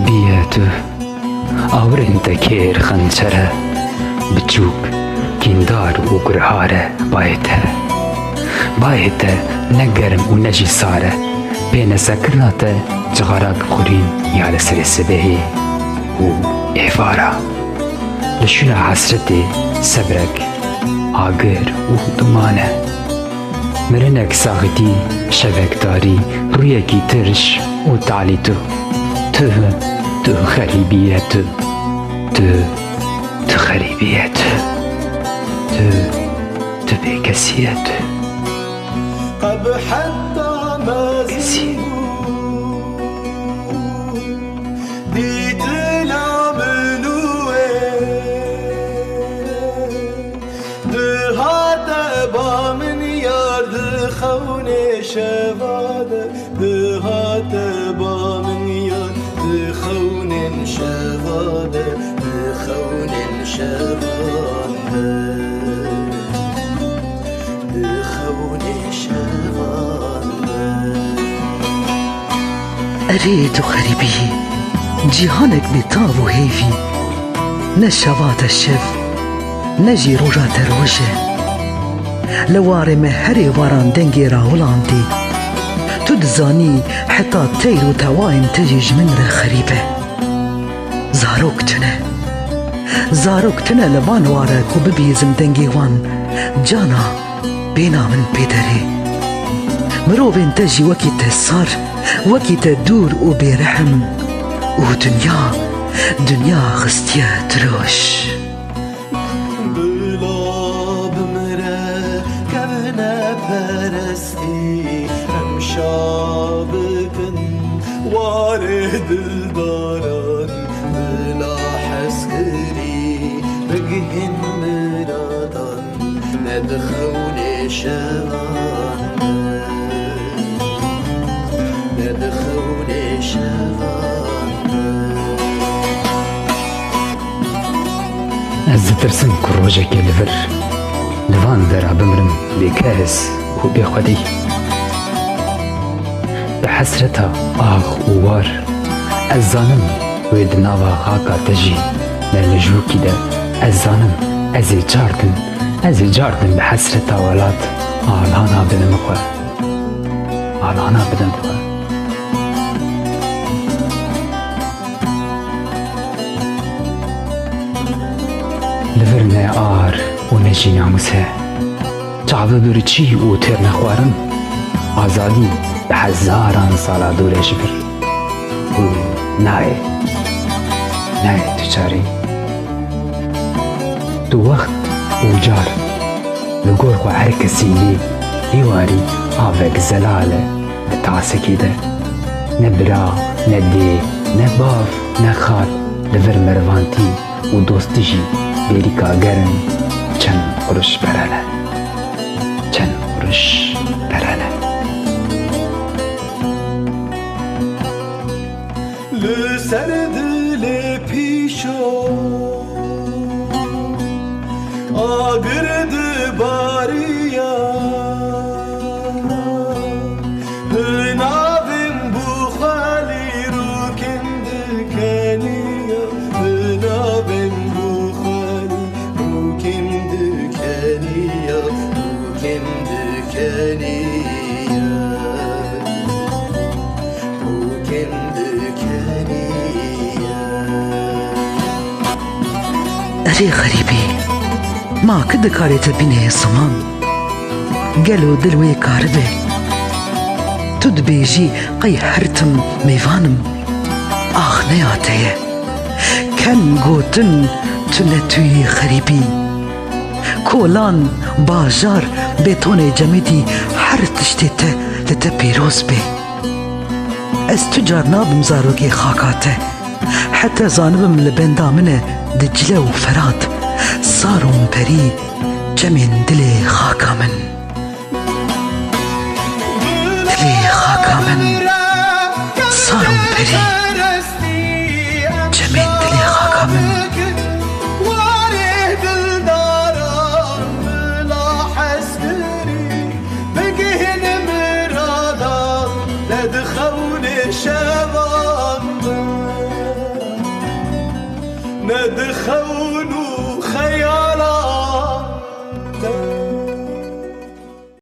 غریبیه تو آورین تکیر خنچره بچوک کیندار و گرهاره باید نگرم و نجی ساره بین سکرنات جغارک خورین یا لسر سبهی و ایوارا لشون حسرتی صبرک آگر و دمانه مرنک ساغتی شبکداری روی کی ترش و تعلی تو غریبیه تو غریبیه تو بیکسیه حتى ما کسی ديت العملوه دهات با من يارد خون شواده دهات با من يارد خون شواده خون شواده أريد غريبي جيهانك بطاب وهيفي نشوات الشف نجي رجات الروجة لواري مهري واران دنجي راولانتي تدزاني حتى تيرو تواين تجيج من خريبة زاروك تنا لبان وارك وببيزم دنجي وان جانا بينا من بيدري مروبين تجي وكي تسار وكي تدور وبرحم ودنيا خستيا تروش بلا بمره كبنا پرستی هم شابكن وارد الداران بلا حسكري بقهن مرادان ندخون شوان ندخون شوان از ترسم کروجه که لوان در بمرم بکهس و بخودی به حسرتا آخ و وار از زانم وید ناوا خاکا تجی للجوکی ده از زانم از جاردن به حسرتا ولات آلانا بدم خواه لفرنه آر و نجی ناموسه چعبه برچی و تر نخوارم آزادی به هزاران سالا دورش بر و نه تو چاری تو وقت و جار لگور و هر کسی لیواری آوک زلاله به تاسکی ده نه برا نه دی نه باف نه خال لفر مروانتی و دوستیشی بیریکا گرن چند قرش برانه لسر دل پیشو آگرد باریا بنابم بخالی رو کند کنیا بنابم بخالی رو کند کنیا أري غريبي ما كد كاريت بيني صمان قالوا دلوي كاربي تدبيجي قي حرتم ميفانم آخ نياتي كان قوتن تنتوي غريبي كولان باجار بيتوني جميدي حرتشتيته لتبيروز بي استجار ناب مزاروكي خاكاته حتى زانبم لبندا منه دجلة وفرات صاروا مبري جمين دلي خاكا من صاروا مبري جمين دلي خاكا من خو